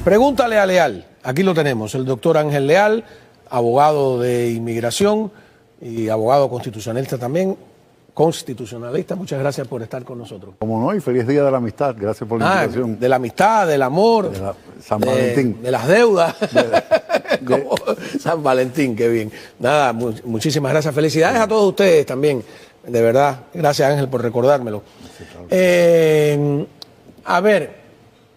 Pregúntale a Leal. Aquí lo tenemos, el doctor Ángel Leal, abogado de inmigración y abogado constitucionalista también. Constitucionalista, muchas gracias por estar con nosotros. Como no, y feliz día de la amistad, gracias por la invitación. De la amistad, del amor, San Valentín. De las deudas, como San Valentín, qué bien. Nada, muchísimas gracias, felicidades a todos ustedes también, de verdad, gracias Ángel por recordármelo. A ver,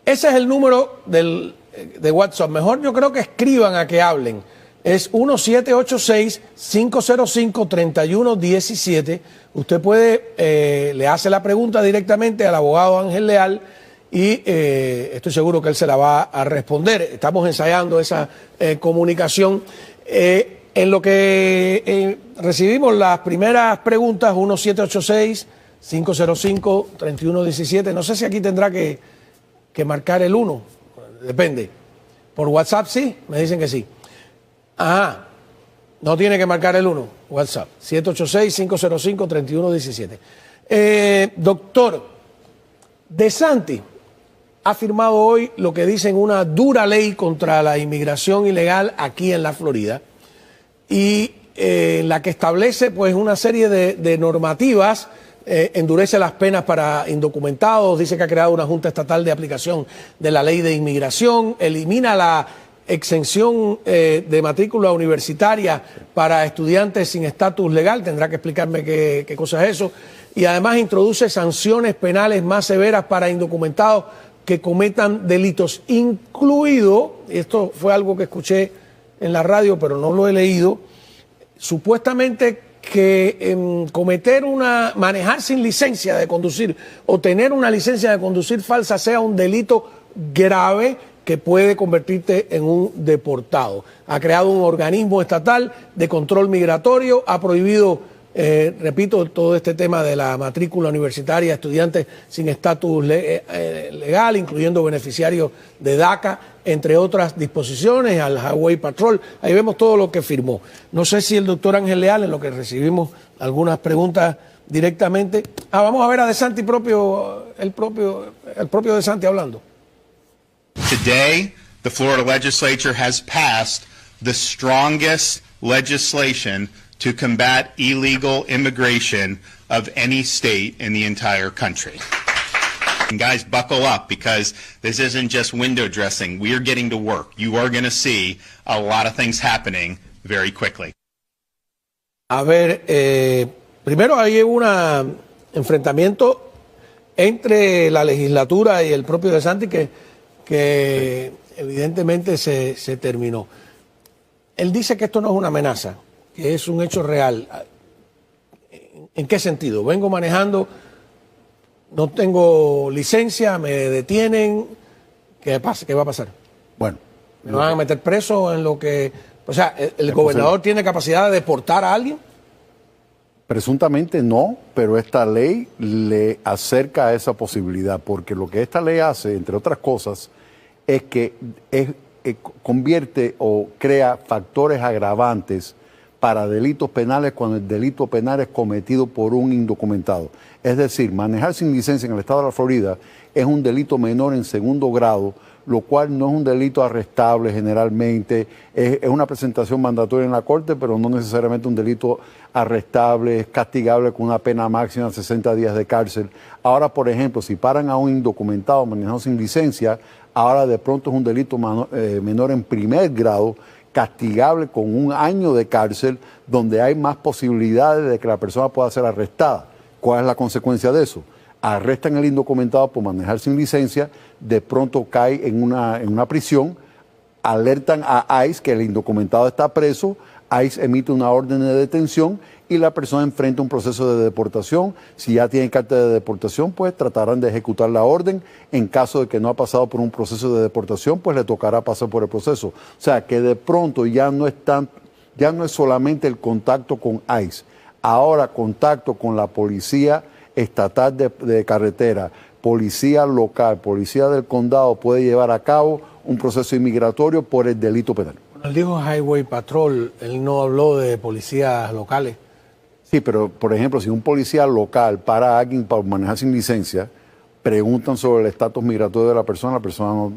ese es el número de WhatsApp, mejor yo creo que escriban a que hablen. Es 1786-505-3117. Usted puede, le hace la pregunta directamente al abogado Ángel Leal y estoy seguro que él se la va a responder. Estamos ensayando esa comunicación. En lo que recibimos las primeras preguntas, 1786-505-3117. No sé si aquí tendrá que marcar el 1, depende. Por WhatsApp sí, me dicen que sí. Ajá, no tiene que marcar el 1, WhatsApp, 786-505-3117. Doctor, DeSantis ha firmado hoy lo que dicen una dura ley contra la inmigración ilegal aquí en la Florida y la que establece pues una serie de normativas, endurece las penas para indocumentados, dice que ha creado una junta estatal de aplicación de la ley de inmigración, elimina la exención de matrícula universitaria para estudiantes sin estatus legal, tendrá que explicarme qué cosa es eso, y además introduce sanciones penales más severas para indocumentados que cometan delitos, incluido, esto fue algo que escuché en la radio pero no lo he leído, supuestamente que manejar sin licencia de conducir o tener una licencia de conducir falsa sea un delito grave que puede convertirte en un deportado. Ha creado un organismo estatal de control migratorio, ha prohibido, repito, todo este tema de la matrícula universitaria a estudiantes sin estatus legal, incluyendo beneficiarios de DACA, entre otras disposiciones, al Highway Patrol. Ahí vemos todo lo que firmó. No sé si el doctor Ángel Leal, en lo que recibimos algunas preguntas directamente. Vamos a ver a DeSantis el propio DeSantis hablando. Today, the Florida legislature has passed the strongest legislation to combat illegal immigration of any state in the entire country. And guys, buckle up, because this isn't just window dressing. We are getting to work. You are going to see a lot of things happening very quickly. A ver, primero hay un enfrentamiento entre la legislatura y el propio DeSantis que evidentemente se terminó. Él dice que esto no es una amenaza, que es un hecho real. ¿En qué sentido? Vengo manejando, no tengo licencia, me detienen, ¿qué va a pasar? Bueno, ¿Me van a meter preso en lo que...? O sea, ¿el gobernador tiene capacidad de deportar a alguien? Presuntamente no, pero esta ley le acerca a esa posibilidad, porque lo que esta ley hace, entre otras cosas, es que convierte o crea factores agravantes para delitos penales cuando el delito penal es cometido por un indocumentado. Es decir, manejar sin licencia en el estado de la Florida es un delito menor en segundo grado, lo cual no es un delito arrestable generalmente, es una presentación mandatoria en la corte, pero no necesariamente un delito arrestable, es castigable con una pena máxima de 60 días de cárcel. Ahora, por ejemplo, si paran a un indocumentado manejado sin licencia, ahora de pronto es un delito menor en primer grado, castigable con 1 año de cárcel, donde hay más posibilidades de que la persona pueda ser arrestada. ¿Cuál es la consecuencia de eso? Arrestan al indocumentado por manejar sin licencia, de pronto cae en una prisión, alertan a ICE que el indocumentado está preso, ICE emite una orden de detención y la persona enfrenta un proceso de deportación. Si ya tiene carta de deportación, pues tratarán de ejecutar la orden. En caso de que no ha pasado por un proceso de deportación, pues le tocará pasar por el proceso. O sea, que de pronto ya no es solamente el contacto con ICE, ahora contacto con la policía estatal de carretera, policía local, policía del condado puede llevar a cabo un proceso inmigratorio por el delito penal. Él dijo Highway Patrol, él no habló de policías locales. Sí, pero por ejemplo, si un policía local para a alguien para manejar sin licencia, preguntan sobre el estatus migratorio de la persona no,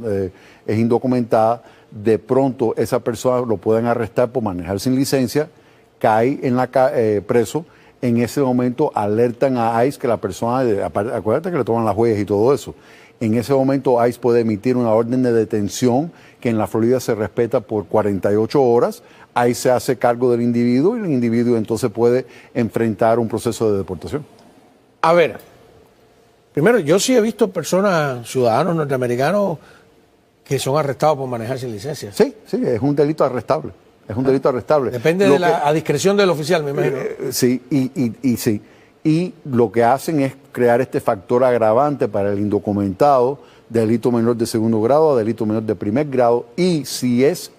es indocumentada, de pronto esa persona lo pueden arrestar por manejar sin licencia, cae en preso, en ese momento alertan a ICE que la persona, acuérdate que le toman las huellas y todo eso, en ese momento ICE puede emitir una orden de detención que en la Florida se respeta por 48 horas, ahí se hace cargo del individuo y el individuo entonces puede enfrentar un proceso de deportación. A ver, primero, yo sí he visto personas, ciudadanos norteamericanos, que son arrestados por manejar sin licencia. Sí, es un delito arrestable. Es un delito arrestable. Depende a discreción del oficial, me imagino. Sí, sí. Y lo que hacen es crear este factor agravante para el indocumentado, delito menor de segundo grado a delito menor de primer grado, y si es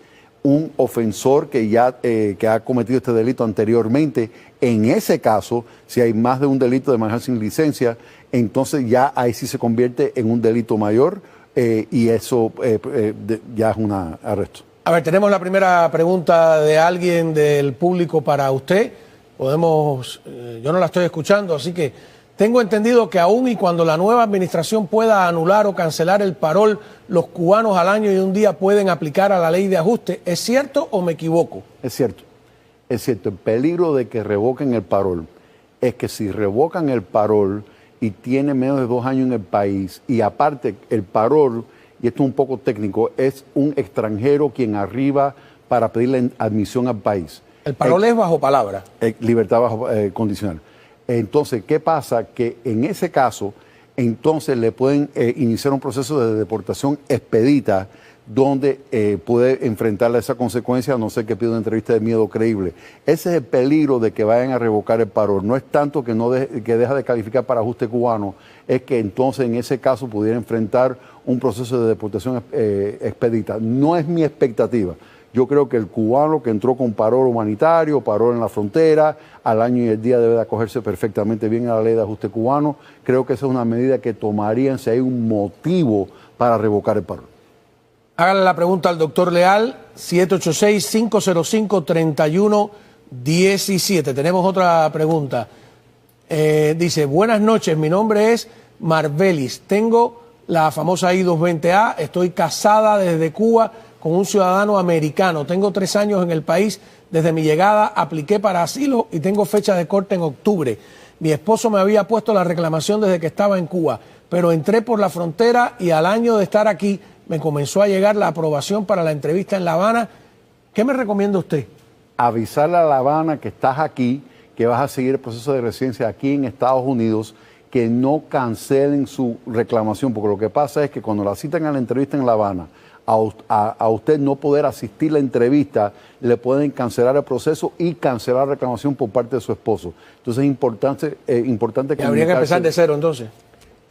un ofensor que ha cometido este delito anteriormente, en ese caso, si hay más de un delito de manejar sin licencia, entonces ya ahí sí se convierte en un delito mayor y eso ya es un arresto. A ver, tenemos la primera pregunta de alguien del público para usted. Yo no la estoy escuchando, así que tengo entendido que aún y cuando la nueva administración pueda anular o cancelar el parol, los cubanos al año y un día pueden aplicar a la ley de ajuste. ¿Es cierto o me equivoco? Es cierto. Es cierto. El peligro de que revoquen el parol es que si revocan el parol y tiene menos de 2 años en el país, y aparte el parol, y esto es un poco técnico, es un extranjero quien arriba para pedirle admisión al país. El parol es bajo palabra. Libertad bajo condicional. Entonces, ¿qué pasa? Que en ese caso, entonces le pueden iniciar un proceso de deportación expedita donde puede enfrentar esa consecuencia, a no ser que pida una entrevista de miedo creíble. Ese es el peligro de que vayan a revocar el parol. No es tanto que que deja de calificar para ajuste cubano, es que entonces en ese caso pudiera enfrentar un proceso de deportación expedita. No es mi expectativa. Yo creo que el cubano que entró con parol humanitario, parol en la frontera, al año y el día debe de acogerse perfectamente bien a la ley de ajuste cubano. Creo que esa es una medida que tomarían si hay un motivo para revocar el parol. Hágale la pregunta al doctor Leal, 786-505-3117. Tenemos otra pregunta. Dice, buenas noches, mi nombre es Marbelis. Tengo la famosa I-220A, estoy casada desde Cuba con un ciudadano americano. Tengo 3 años en el país. Desde mi llegada apliqué para asilo y tengo fecha de corte en octubre. Mi esposo me había puesto la reclamación desde que estaba en Cuba, pero entré por la frontera y al año de estar aquí me comenzó a llegar la aprobación para la entrevista en La Habana. ¿Qué me recomienda usted? Avisarle a La Habana que estás aquí, que vas a seguir el proceso de residencia aquí en Estados Unidos, que no cancelen su reclamación, porque lo que pasa es que cuando la citan a la entrevista en La Habana, a usted no poder asistir a la entrevista, le pueden cancelar el proceso y cancelar la reclamación por parte de su esposo. Entonces es importante que habría que empezar de cero entonces.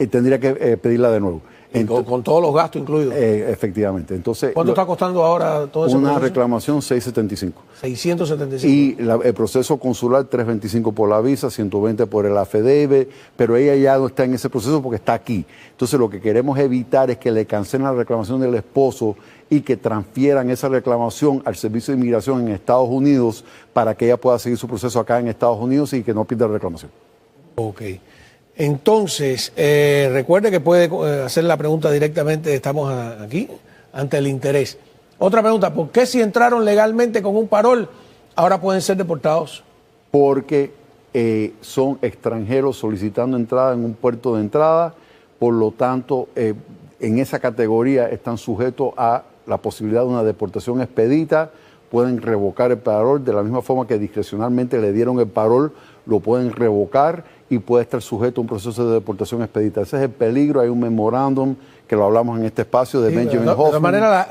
Tendría que pedirla de nuevo. Con todos los gastos incluidos. Efectivamente. Entonces, ¿cuánto está costando ahora todo ese proceso? Una reclamación 675. 675. Y el proceso consular 325 por la visa, 120 por el affidavit, pero ella ya no está en ese proceso porque está aquí. Entonces lo que queremos evitar es que le cancelen la reclamación del esposo y que transfieran esa reclamación al Servicio de Inmigración en Estados Unidos para que ella pueda seguir su proceso acá en Estados Unidos y que no pierda la reclamación. Ok. Entonces, recuerde que puede hacer la pregunta directamente, estamos aquí, ante el interés. Otra pregunta, ¿por qué si entraron legalmente con un parol, ahora pueden ser deportados? Porque son extranjeros solicitando entrada en un puerto de entrada, por lo tanto, en esa categoría están sujetos a la posibilidad de una deportación expedita, pueden revocar el parol de la misma forma que discrecionalmente le dieron el parol, lo pueden revocar y puede estar sujeto a un proceso de deportación expedita. Ese es el peligro. Hay un memorándum que lo hablamos en este espacio de Benjamin Hoffman. De todas maneras,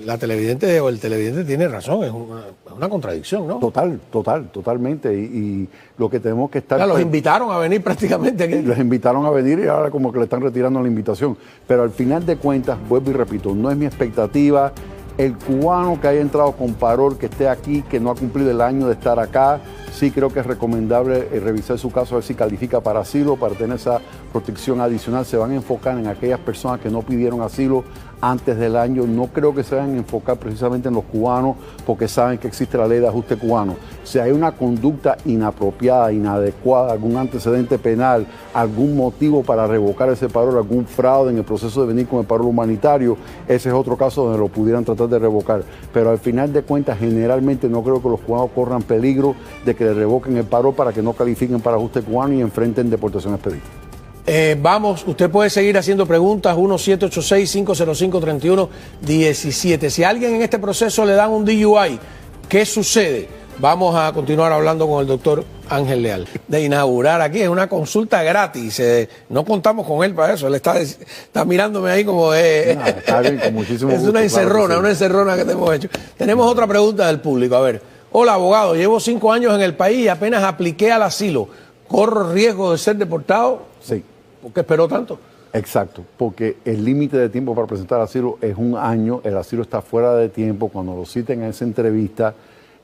la televidente o el televidente tiene razón, es una contradicción, ¿no? Totalmente. Y lo que tenemos que estar... Ya, los invitaron a venir prácticamente aquí. Los invitaron a venir y ahora como que le están retirando la invitación. Pero al final de cuentas, vuelvo y repito, no es mi expectativa. El cubano que haya entrado con parol, que esté aquí, que no ha cumplido el año de estar acá, sí creo que es recomendable revisar su caso, a ver si califica para asilo, para tener esa protección adicional. Se van a enfocar en aquellas personas que no pidieron asilo antes del año. No creo que se van a enfocar precisamente en los cubanos, porque saben que existe la ley de ajuste cubano. Si hay una conducta inapropiada, inadecuada, algún antecedente penal, algún motivo para revocar ese parol, algún fraude en el proceso de venir con el parol humanitario, ese es otro caso donde lo pudieran tratar de revocar. Pero al final de cuentas, generalmente no creo que los cubanos corran peligro de que le revoquen el parol para que no califiquen para ajuste cubano y enfrenten deportación expedita. Vamos, usted puede seguir haciendo preguntas, 1-786-505-3117. Si a alguien en este proceso le dan un DUI, ¿qué sucede? Vamos a continuar hablando con el doctor Ángel Leal. De inaugurar aquí, es una consulta gratis, no contamos con él para eso, él está mirándome ahí como está bien, con muchísimo es gusto, una encerrona, claro que sí. una encerrona que te hemos hecho. Tenemos otra pregunta del público, a ver. Hola, abogado, llevo 5 años en el país y apenas apliqué al asilo. ¿Corro riesgo de ser deportado? Sí. ¿Por qué esperó tanto? Exacto, porque el límite de tiempo para presentar asilo es 1 año, el asilo está fuera de tiempo, cuando lo citen a esa entrevista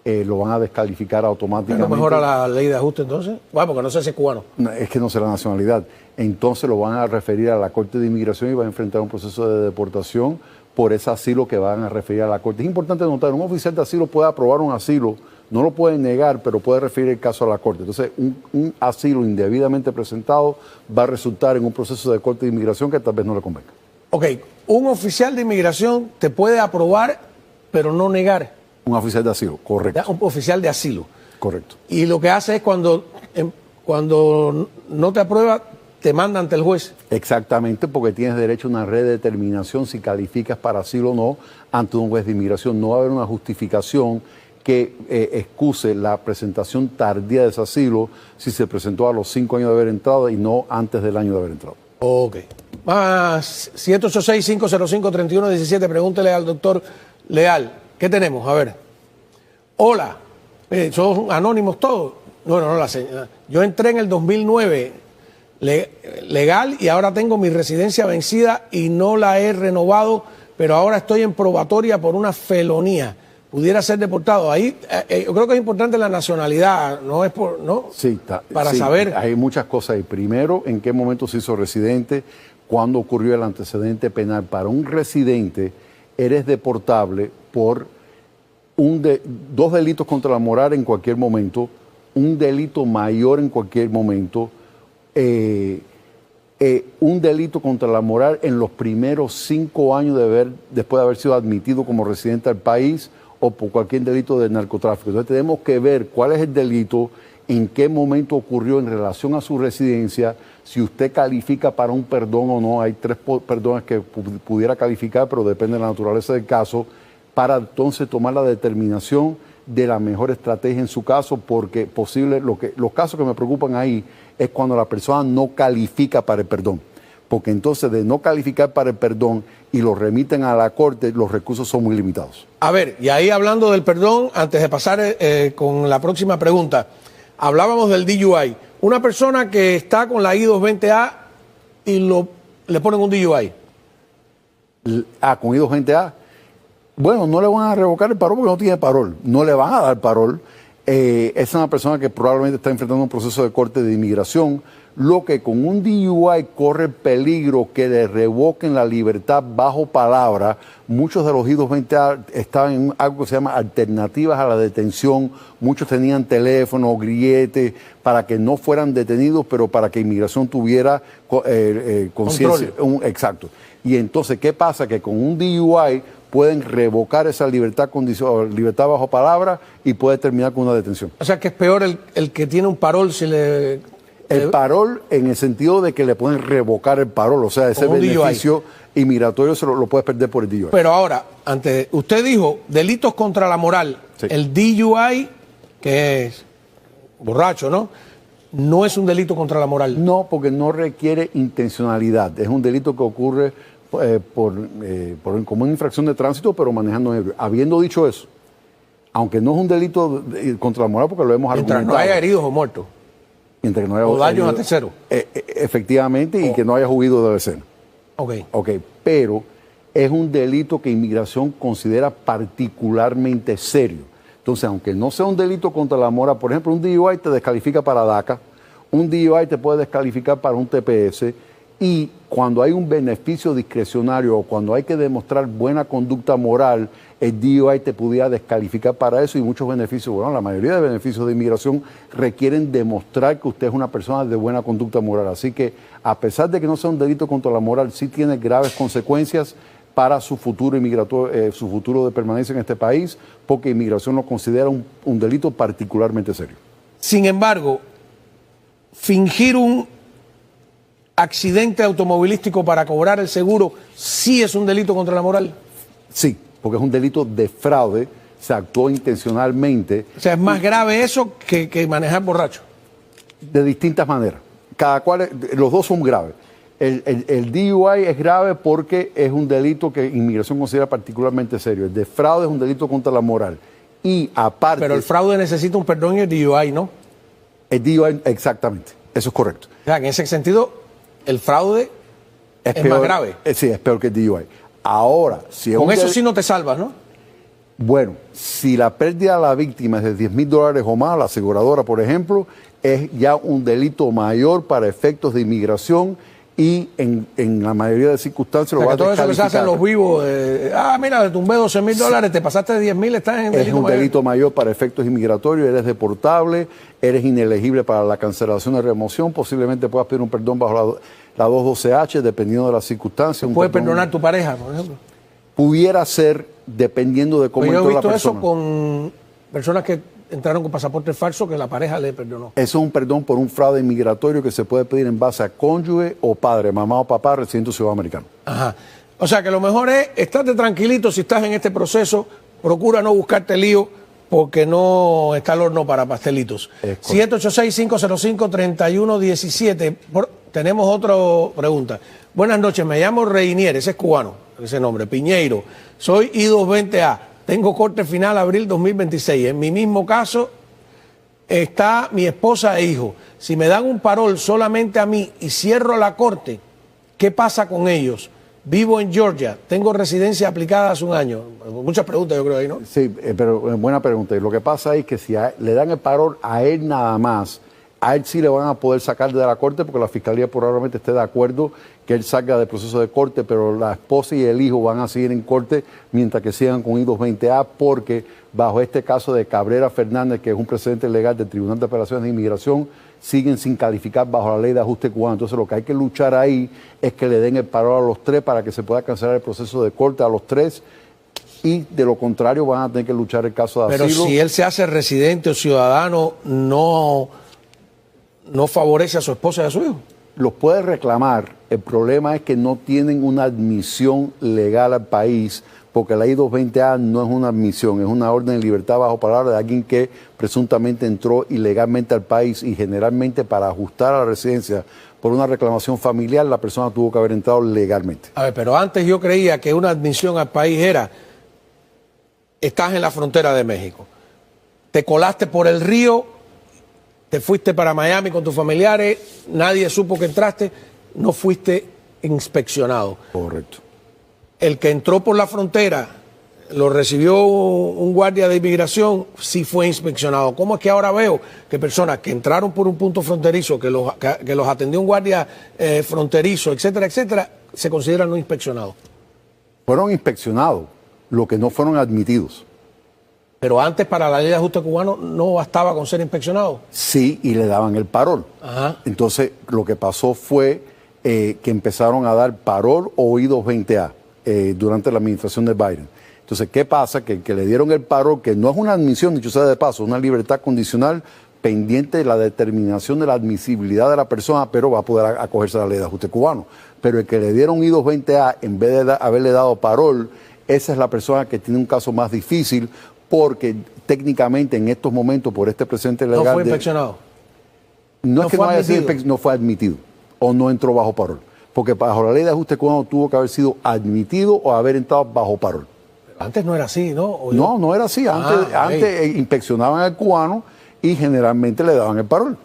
lo van a descalificar automáticamente. ¿No mejora la ley de ajuste entonces? Bueno, porque no sé si es cubano. No, es que no sé la nacionalidad. Entonces lo van a referir a la Corte de Inmigración y va a enfrentar un proceso de deportación por ese asilo que van a referir a la Corte. Es importante notar, un oficial de asilo puede aprobar un asilo, no lo puede negar, pero puede referir el caso a la Corte. Entonces, un asilo indebidamente presentado va a resultar en un proceso de Corte de Inmigración que tal vez no le convenga. Ok, un oficial de inmigración te puede aprobar, pero no negar. Un oficial de asilo, correcto. Un oficial de asilo. Correcto. Y lo que hace es cuando no te aprueba, te manda ante el juez. Exactamente, porque tienes derecho a una redeterminación si calificas para asilo o no ante un juez de inmigración. No va a haber una justificación que excuse la presentación tardía de ese asilo si se presentó a los 5 años de haber entrado y no antes del año de haber entrado. Ok. Más 786-505-3117. Pregúntele al doctor Leal. ¿Qué tenemos? A ver. Hola. ¿Son anónimos todos? No, la señora. Yo entré en el 2009 legal y ahora tengo mi residencia vencida y no la he renovado, pero ahora estoy en probatoria por una felonía. Pudiera ser deportado. Ahí yo creo que es importante la nacionalidad, no es por, ¿no? Sí, para sí, saber. Hay muchas cosas ahí. Primero, en qué momento se hizo residente, cuándo ocurrió el antecedente penal. Para un residente, eres deportable por 2 delitos contra la moral en cualquier momento, un delito mayor en cualquier momento, un delito contra la moral en los primeros 5 años después de haber sido admitido como residente al país, o por cualquier delito de narcotráfico. Entonces tenemos que ver cuál es el delito, en qué momento ocurrió en relación a su residencia, si usted califica para un perdón o no. Hay 3 perdones que pudiera calificar, pero depende de la naturaleza del caso, para entonces tomar la determinación de la mejor estrategia en su caso, porque los casos que me preocupan ahí es cuando la persona no califica para el perdón. Porque entonces de no calificar para el perdón y lo remiten a la Corte, los recursos son muy limitados. A ver, y ahí hablando del perdón, antes de pasar con la próxima pregunta, hablábamos del DUI. Una persona que está con la I-220A y le ponen un DUI. Con I-220A. Bueno, no le van a revocar el parol porque no tiene parol. No le van a dar parol. Es una persona que probablemente está enfrentando un proceso de corte de inmigración, lo que con un DUI corre peligro que le revoquen la libertad bajo palabra. Muchos de los I-220A estaban en algo que se llama alternativas a la detención. Muchos tenían teléfono, grilletes, para que no fueran detenidos, pero para que inmigración tuviera conciencia. Exacto. Y entonces, ¿qué pasa? Que con un DUI pueden revocar esa libertad bajo palabra y puede terminar con una detención. O sea que es peor el que tiene un parol si le... El parol en el sentido de que le pueden revocar el parol, o sea, ese beneficio inmigratorio lo puedes perder por el DUI. Pero ahora, usted dijo delitos contra la moral. Sí. El DUI, que es borracho, ¿no? No es un delito contra la moral. No, porque no requiere intencionalidad. Es un delito que ocurre como una infracción de tránsito, pero manejando ebrio. Habiendo dicho eso, aunque no es un delito contra la moral, porque lo hemos argumentado. Mientras no haya heridos o muertos. Mientras que no haya o daños a terceros. Efectivamente, y que no haya huido de la escena. Ok, pero es un delito que inmigración considera particularmente serio. Entonces, aunque no sea un delito contra la moral, por ejemplo, un DUI te descalifica para DACA, un DUI te puede descalificar para un TPS, y cuando hay un beneficio discrecionario o cuando hay que demostrar buena conducta moral, el DUI te pudiera descalificar para eso, y muchos beneficios, bueno, la mayoría de beneficios de inmigración requieren demostrar que usted es una persona de buena conducta moral. Así que, a pesar de que no sea un delito contra la moral, sí tiene graves consecuencias para su futuro inmigratorio, su futuro de permanencia en este país, porque inmigración lo considera un delito particularmente serio. Sin embargo, fingir un accidente automovilístico para cobrar el seguro sí es un delito contra la moral. Sí, porque es un delito de fraude, se actuó intencionalmente. O sea, es más grave eso que manejar borracho. De distintas maneras. Los dos son graves. El DUI es grave porque es un delito que inmigración considera particularmente serio. El de fraude es un delito contra la moral. Y aparte... Pero el fraude necesita un perdón y el DUI no. El DUI, exactamente. Eso es correcto. O sea, en ese sentido, el fraude es peor, más grave. Sí, es peor que el DUI. Ahora, si es Con eso sí no te salvas, ¿no? Bueno, si la pérdida de la víctima es de $10,000 o más, la aseguradora, por ejemplo, es ya un delito mayor para efectos de inmigración, y en la mayoría de circunstancias lo va a todo eso que se hacen los vivos, mira, le tumbé $12,000, te pasaste de 10,000, estás en delito mayor. Es un delito mayor para efectos inmigratorios, eres deportable, eres inelegible para la cancelación de remoción, posiblemente puedas pedir un perdón bajo la 212H, dependiendo de las circunstancias. ¿Puedes perdonar tu pareja, por ejemplo? Pudiera ser, dependiendo de cómo entró la persona. Yo he visto eso con personas que entraron con pasaporte falso que la pareja le perdonó. Eso es un perdón por un fraude inmigratorio que se puede pedir en base a cónyuge o padre, mamá o papá, residente o ciudadano americano. Ajá. O sea que lo mejor es, estate tranquilito si estás en este proceso, procura no buscarte lío porque no está el horno para pastelitos. 786-505-3117. Tenemos otra pregunta. Buenas noches, me llamo Reinier, ese es cubano, ese nombre, Piñeiro. Soy I220A. Tengo corte final abril 2026. En mi mismo caso está mi esposa e hijo. Si me dan un parol solamente a mí y cierro la corte, ¿qué pasa con ellos? Vivo en Georgia, tengo residencia aplicada hace un año. Muchas preguntas yo creo ahí, ¿no? Sí, pero buena pregunta. Y lo que pasa es que si le dan el parol a él nada más, a él sí le van a poder sacar de la corte porque la fiscalía probablemente esté de acuerdo que él salga del proceso de corte, pero la esposa y el hijo van a seguir en corte mientras que sigan con I220A, porque bajo este caso de Cabrera Fernández, que es un precedente legal del Tribunal de Apelaciones de Inmigración, siguen sin calificar bajo la ley de ajuste cubano. Entonces lo que hay que luchar ahí es que le den el parol a los tres para que se pueda cancelar el proceso de corte a los tres, y de lo contrario van a tener que luchar el caso de asilo. Pero si él se hace residente o ciudadano, no favorece a su esposa y a su hijo. Los puede reclamar. El problema es que no tienen una admisión legal al país, porque la I220A no es una admisión, es una orden de libertad bajo palabra de alguien que presuntamente entró ilegalmente al país, y generalmente para ajustar a la residencia por una reclamación familiar la persona tuvo que haber entrado legalmente. A ver, pero antes yo creía que una admisión al país era, estás en la frontera de México, te colaste por el río, te fuiste para Miami con tus familiares, nadie supo que entraste, no fuiste inspeccionado. Correcto. El que entró por la frontera, lo recibió un guardia de inmigración, sí fue inspeccionado. ¿Cómo es que ahora veo que personas que entraron por un punto fronterizo, que los atendió un guardia fronterizo, etcétera, etcétera, se consideran no inspeccionados? Fueron inspeccionados, lo que no fueron admitidos. Pero antes, para la ley de ajuste cubano, no bastaba con ser inspeccionado. Sí, y le daban el parol. Ajá. Entonces, lo que pasó fue que empezaron a dar parol o I220A durante la administración de Biden. Entonces, ¿qué pasa? Que le dieron el parol, que no es una admisión, dicho sea de paso, una libertad condicional pendiente de la determinación de la admisibilidad de la persona, pero va a poder acogerse a la ley de ajuste cubano. Pero el que le dieron I220A, en vez de haberle dado parol, esa es la persona que tiene un caso más difícil, porque técnicamente en estos momentos, por este presente legal... No fue inspeccionado. No es que no haya sido inspeccionado, no fue admitido o no entró bajo parol. Porque bajo la ley de ajuste cubano tuvo que haber sido admitido o haber entrado bajo parol. Pero antes no era así, ¿no? No era así. Antes inspeccionaban al cubano y generalmente le daban el parol.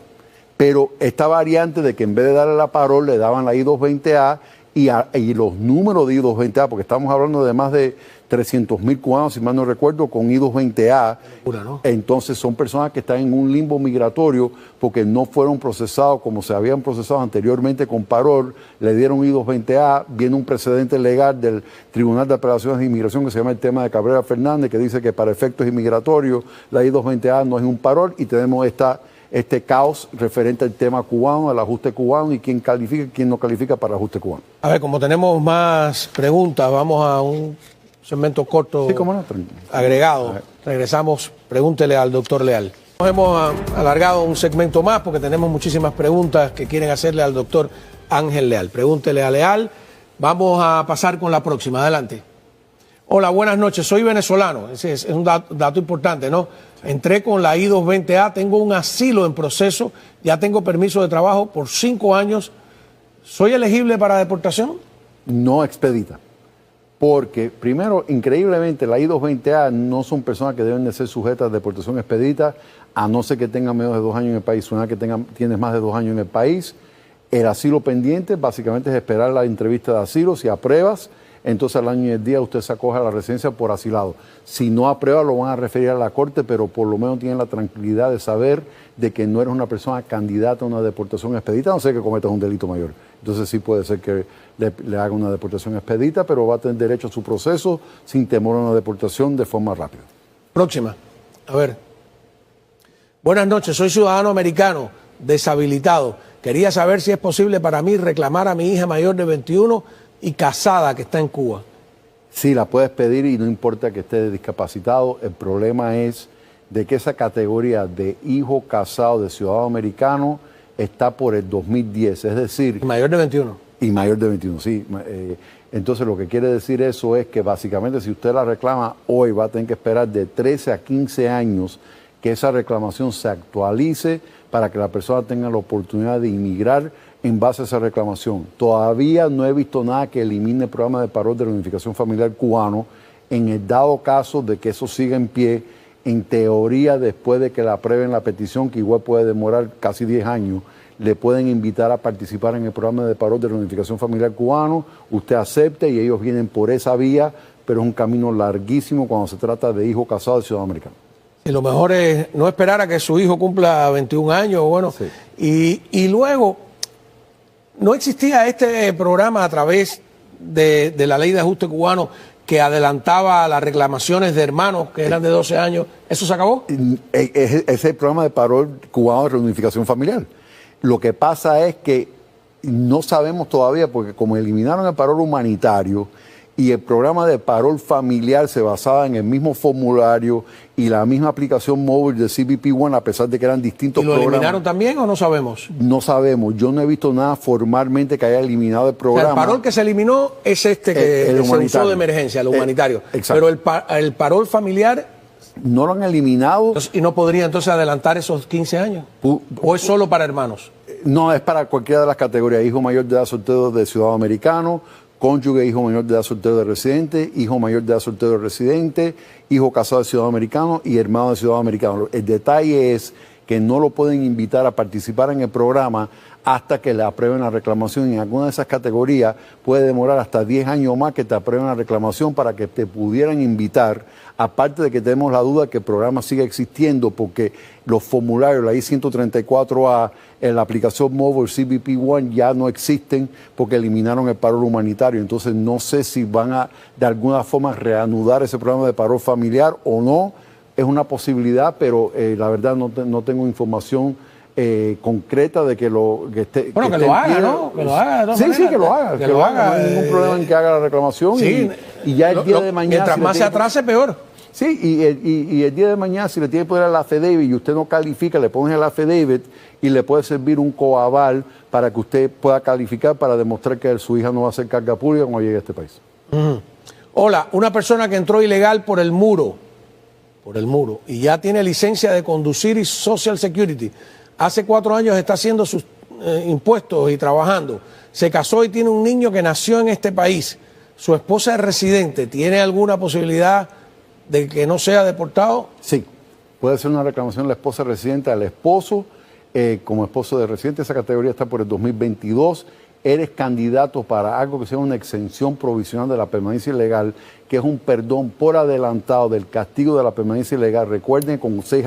Pero esta variante de que en vez de darle la parol le daban la I220A, y los números de I-220A, porque estamos hablando de más de 300.000 cubanos, si mal no recuerdo, con I-220A. ¿No? Entonces son personas que están en un limbo migratorio porque no fueron procesados como se habían procesado anteriormente con parol, le dieron I-220A, viene un precedente legal del Tribunal de Apelaciones de Inmigración que se llama el tema de Cabrera Fernández, que dice que para efectos inmigratorios la I-220A no es un parol, y tenemos este caos referente al tema cubano, al ajuste cubano, y quién califica y quién no califica para el ajuste cubano. A ver, como tenemos más preguntas, vamos a un segmento corto, Sí, cómo no. agregado. Regresamos, pregúntele al doctor Leal. Nos hemos alargado un segmento más porque tenemos muchísimas preguntas que quieren hacerle al doctor Ángel Leal. Pregúntele a Leal. Vamos a pasar con la próxima. Adelante. Hola, buenas noches. Soy venezolano. Ese es un dato importante, ¿no? Entré con la I-220A, tengo un asilo en proceso, ya tengo permiso de trabajo por 5 años. ¿Soy elegible para deportación? No expedita. Porque, primero, increíblemente, la I-220A no son personas que deben de ser sujetas a deportación expedita, a no ser que tengan menos de 2 años en el país. Una que tienes más de 2 años en el país. El asilo pendiente, básicamente, es esperar la entrevista de asilo. Si apruebas, entonces al año y el día usted se acoge a la residencia por asilado. Si no aprueba, lo van a referir a la corte, pero por lo menos tienen la tranquilidad de saber de que no eres una persona candidata a una deportación expedita, a no ser que cometas un delito mayor. Entonces sí puede ser que le haga una deportación expedita, pero va a tener derecho a su proceso sin temor a una deportación de forma rápida. Próxima. A ver. Buenas noches, soy ciudadano americano, deshabilitado. Quería saber si es posible para mí reclamar a mi hija mayor de 21 y casada que está en Cuba. Sí, la puedes pedir y no importa que esté discapacitado. El problema es de que esa categoría de hijo casado de ciudadano americano está por el 2010, es decir... Mayor de 21. Y mayor de 21, sí. Entonces lo que quiere decir eso es que básicamente si usted la reclama hoy va a tener que esperar de 13 a 15 años que esa reclamación se actualice para que la persona tenga la oportunidad de inmigrar en base a esa reclamación. Todavía no he visto nada que elimine el programa de parol de reunificación familiar cubano. En el dado caso de que eso siga en pie, en teoría, después de que le aprueben la petición, que igual puede demorar casi 10 años, le pueden invitar a participar en el programa de parol de reunificación familiar cubano. Usted acepta y ellos vienen por esa vía, pero es un camino larguísimo cuando se trata de hijo casado de ciudadano americano. Y lo mejor es no esperar a que su hijo cumpla 21 años, bueno, sí. Y luego, no existía este programa a través de la ley de ajuste cubano que adelantaba las reclamaciones de hermanos que eran de 12 años. ¿Eso se acabó? Ese es el programa de parol cubano de reunificación familiar. Lo que pasa es que no sabemos todavía, porque como eliminaron el parol humanitario y el programa de parol familiar se basaba en el mismo formulario y la misma aplicación móvil de CBP One, a pesar de que eran distintos programas. ¿Y lo eliminaron también o no sabemos? No sabemos. Yo no he visto nada formalmente que haya eliminado el programa. O sea, el parol que se eliminó es este que se usó de emergencia, el humanitario. Exacto. Pero el parol familiar... No lo han eliminado. ¿Y no podría entonces adelantar esos 15 años? ¿O es solo para hermanos? No, es para cualquiera de las categorías. Hijo mayor de edad soltero de ciudadano americano, cónyuge, hijo mayor de edad soltero de residente, hijo mayor de edad soltero de residente, hijo casado de ciudadano americano y hermano de ciudadano americano. El detalle es que no lo pueden invitar a participar en el programa hasta que le aprueben la reclamación. En alguna de esas categorías puede demorar hasta 10 años más que te aprueben la reclamación para que te pudieran invitar, aparte de que tenemos la duda que el programa siga existiendo porque los formularios, la I-134A, en la aplicación móvil CBP One ya no existen porque eliminaron el parol humanitario. Entonces no sé si van a de alguna forma reanudar ese programa de parol familiar o no. Es una posibilidad, pero la verdad no tengo información concreta de que lo que esté. Bueno, que lo haga, ¿no? Que lo haga. Sí, que lo haga. Que lo haga. No hay ningún problema en que haga la reclamación. Sí, y ya el día de mañana. Mientras más se atrase, peor. Sí, y el día de mañana, si le tiene que poner al affidavit y usted no califica, le pones el affidavit y le puede servir un coaval para que usted pueda calificar para demostrar que su hija no va a ser carga pública cuando llegue a este país. Hola, una persona que entró ilegal por el muro, y ya tiene licencia de conducir y Social Security. Hace 4 años está haciendo sus impuestos y trabajando. Se casó y tiene un niño que nació en este país. Su esposa es residente. ¿Tiene alguna posibilidad de que no sea deportado? Sí, puede ser una reclamación la esposa residente al esposo como esposo de residente. Esa categoría está por el 2022. eres candidato para algo que sea una exención provisional de la permanencia ilegal, que es un perdón por adelantado del castigo de la permanencia ilegal. Recuerden, con 6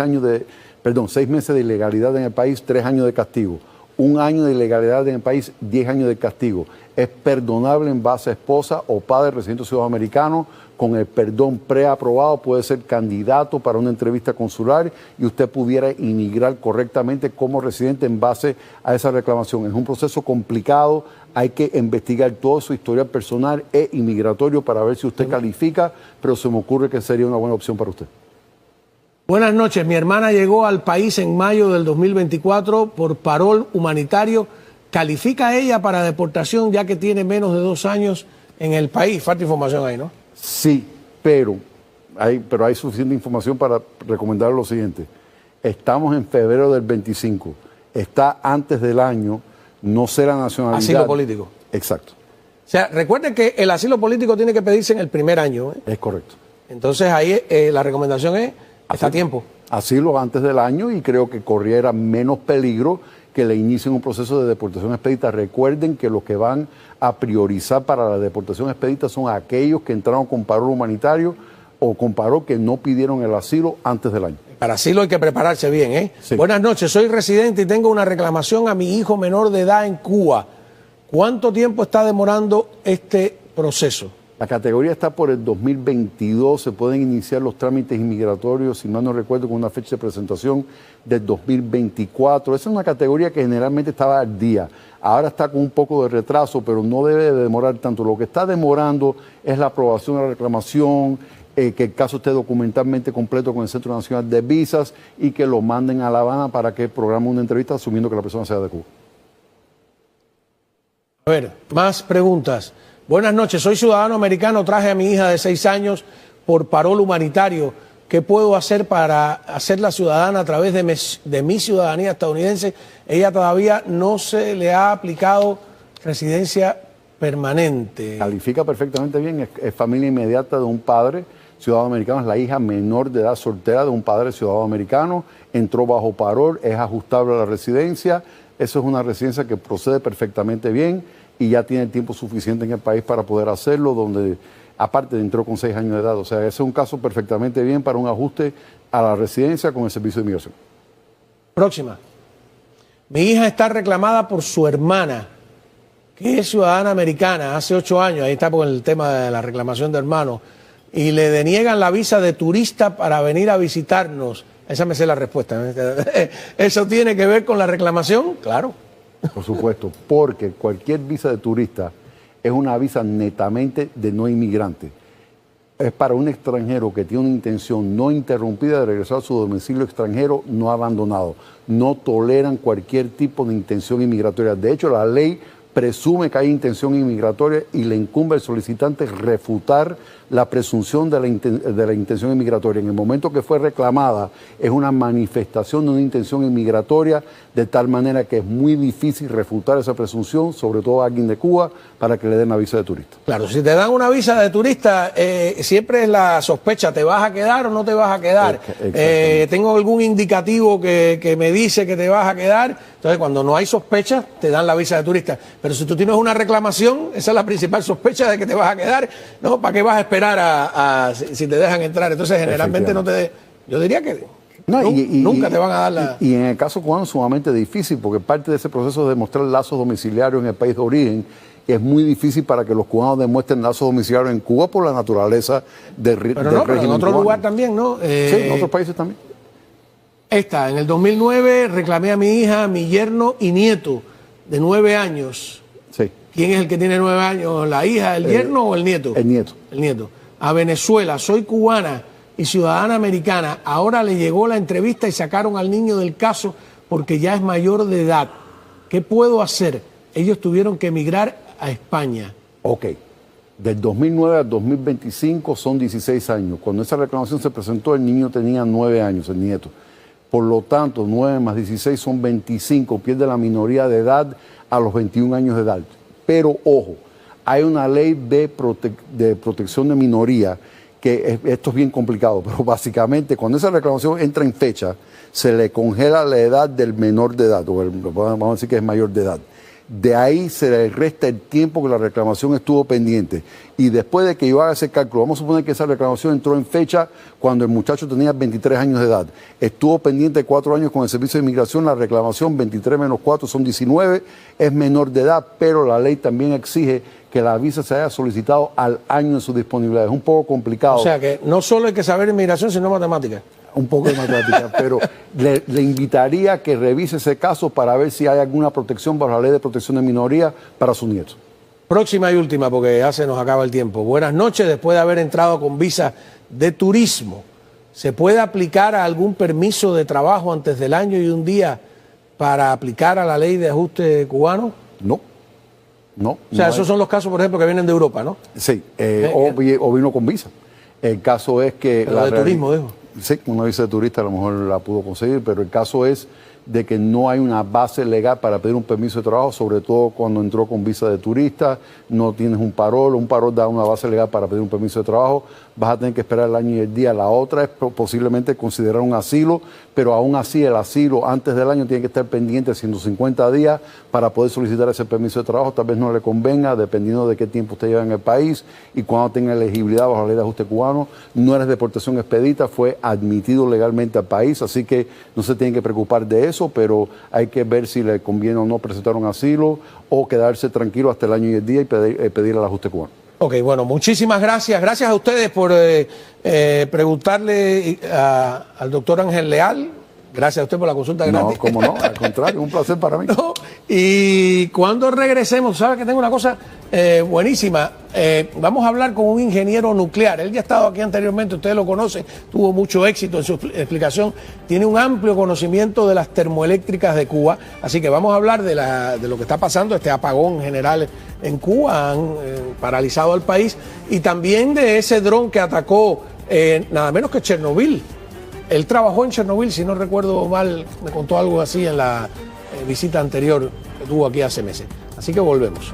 meses de ilegalidad en el país, 3 años de castigo. 1 año de ilegalidad en el país, 10 años de castigo. Es perdonable en base a esposa o padre residente ciudadano americano. Con el perdón preaprobado puede ser candidato para una entrevista consular y usted pudiera inmigrar correctamente como residente en base a esa reclamación. Es un proceso complicado, hay que investigar todo su historial personal e inmigratorio para ver si usted califica, pero se me ocurre que sería una buena opción para usted. Buenas noches, mi hermana llegó al país en mayo del 2024 por parol humanitario. ¿Califica ella para deportación ya que tiene menos de 2 años en el país? Falta información ahí, ¿no? Sí, pero hay suficiente información para recomendar lo siguiente. Estamos en febrero del 25, está antes del año, no será nacionalidad. Asilo político. Exacto. O sea, recuerden que el asilo político tiene que pedirse en el primer año, ¿eh? Es correcto. Entonces ahí la recomendación es, está a tiempo. Asilo antes del año y creo que corriera menos peligro que le inicien un proceso de deportación expedita. Recuerden que los que van a priorizar para la deportación expedita son aquellos que entraron con parol humanitario o con parol que no pidieron el asilo antes del año. Para asilo hay que prepararse bien, ¿eh? Sí. Buenas noches, soy residente y tengo una reclamación a mi hijo menor de edad en Cuba. ¿Cuánto tiempo está demorando este proceso? La categoría está por el 2022, se pueden iniciar los trámites inmigratorios, si mal no recuerdo, con una fecha de presentación del 2024. Esa es una categoría que generalmente estaba al día. Ahora está con un poco de retraso, pero no debe de demorar tanto. Lo que está demorando es la aprobación de la reclamación, que el caso esté documentalmente completo con el Centro Nacional de Visas y que lo manden a La Habana para que programe una entrevista asumiendo que la persona sea de Cuba. A ver, más preguntas. Buenas noches, soy ciudadano americano, traje a mi hija de 6 años por parol humanitario. ¿Qué puedo hacer para hacerla ciudadana a través de mi ciudadanía estadounidense? Ella todavía no se le ha aplicado residencia permanente. Califica perfectamente bien, es familia inmediata de un padre ciudadano americano, es la hija menor de edad soltera de un padre ciudadano americano, entró bajo parol, es ajustable a la residencia, eso es una residencia que procede perfectamente bien y ya tiene tiempo suficiente en el país para poder hacerlo, donde aparte entró con 6 años de edad. O sea, ese es un caso perfectamente bien para un ajuste a la residencia con el servicio de inmigración. Próxima. Mi hija está reclamada por su hermana, que es ciudadana americana, hace 8 años, ahí está por el tema de la reclamación de hermano, y le deniegan la visa de turista para venir a visitarnos. Esa me sé la respuesta. ¿Eso tiene que ver con la reclamación? Claro. Por supuesto, porque cualquier visa de turista es una visa netamente de no inmigrante. Es para un extranjero que tiene una intención no interrumpida de regresar a su domicilio extranjero no abandonado. No toleran cualquier tipo de intención inmigratoria. De hecho, la ley presume que hay intención inmigratoria y le incumbe al solicitante refutar la presunción de la intención inmigratoria. En el momento que fue reclamada, es una manifestación de una intención inmigratoria, de tal manera que es muy difícil refutar esa presunción, sobre todo a alguien de Cuba, para que le den la visa de turista. Claro, si te dan una visa de turista, siempre es la sospecha, ¿te vas a quedar o no te vas a quedar? ¿Tengo algún indicativo que me dice que te vas a quedar? Entonces, cuando no hay sospecha, te dan la visa de turista. Pero si tú tienes una reclamación, esa es la principal sospecha de que te vas a quedar, ¿no? ¿Para qué vas a esperar si te dejan entrar? Entonces, generalmente no te... Yo diría que nunca te van a dar la... Y en el caso cubano es sumamente difícil, porque parte de ese proceso de demostrar lazos domiciliarios en el país de origen es muy difícil para que los cubanos demuestren lazos domiciliarios en Cuba por la naturaleza del régimen pero en otro cubano. lugar también, ¿no? Sí, en otros países también. En el 2009 reclamé a mi hija, mi yerno y nieto de 9 años. Sí. ¿Quién es el que tiene 9 años? ¿La hija, el yerno o el nieto? El nieto. El nieto. A Venezuela, soy cubana y ciudadana americana. Ahora le llegó la entrevista y sacaron al niño del caso porque ya es mayor de edad. ¿Qué puedo hacer? Ellos tuvieron que emigrar a España. Ok. Del 2009 al 2025 son 16 años. Cuando esa reclamación se presentó, el niño tenía 9 años, el nieto. Por lo tanto, 9 más 16 son 25. Pierde la minoría de edad a los 21 años de edad. Pero, ojo, hay una ley de protección de minoría que esto es bien complicado, pero básicamente cuando esa reclamación entra en fecha, se le congela la edad del menor de edad, o vamos a decir que es mayor de edad. De ahí se le resta el tiempo que la reclamación estuvo pendiente. Y después de que yo haga ese cálculo, vamos a suponer que esa reclamación entró en fecha cuando el muchacho tenía 23 años de edad. Estuvo pendiente 4 años con el Servicio de Inmigración, la reclamación 23 menos 4 son 19, es menor de edad, pero la ley también exige que la visa se haya solicitado al año de su disponibilidad. Es un poco complicado. O sea que no solo hay que saber inmigración, sino matemáticas. Un poco de matemática, pero le invitaría a que revise ese caso para ver si hay alguna protección bajo la ley de protección de minoría para su nieto. Próxima y última, porque ya se nos acaba el tiempo. Buenas noches. Después de haber entrado con visa de turismo, ¿se puede aplicar a algún permiso de trabajo antes del año y un día para aplicar a la ley de ajuste cubano? No. O sea, esos son los casos, por ejemplo, que vienen de Europa, ¿no? Sí, o vino con visa. El caso es que... Pero de turismo, dijo. Sí, una visa de turista a lo mejor la pudo conseguir, pero el caso es de que no hay una base legal para pedir un permiso de trabajo, sobre todo cuando entró con visa de turista, no tienes un parol da una base legal para pedir un permiso de trabajo, vas a tener que esperar el año y el día. La otra es posiblemente considerar un asilo, pero aún así el asilo antes del año tiene que estar pendiente 150 días para poder solicitar ese permiso de trabajo. Tal vez no le convenga, dependiendo de qué tiempo usted lleva en el país y cuando tenga elegibilidad bajo la ley de ajuste cubano. No eres deportación expedita, fue admitido legalmente al país, así que no se tiene que preocupar de eso, pero hay que ver si le conviene o no presentar un asilo o quedarse tranquilo hasta el año y el día y pedir el ajuste cubano. Ok, bueno, muchísimas gracias. Gracias a ustedes por preguntarle al doctor Ángel Leal. Gracias a usted por la consulta gratis. No, cómo no, al contrario, un placer para mí. No, y cuando regresemos, ¿sabe que tengo una cosa buenísima? Vamos a hablar con un ingeniero nuclear. Él ya ha estado aquí anteriormente, ustedes lo conocen, tuvo mucho éxito en su explicación. Tiene un amplio conocimiento de las termoeléctricas de Cuba, así que vamos a hablar de lo que está pasando, este apagón general en Cuba, han paralizado al país, y también de ese dron que atacó nada menos que Chernobyl. Él trabajó en Chernobyl, si no recuerdo mal, me contó algo así en la visita anterior que tuvo aquí hace meses. Así que volvemos.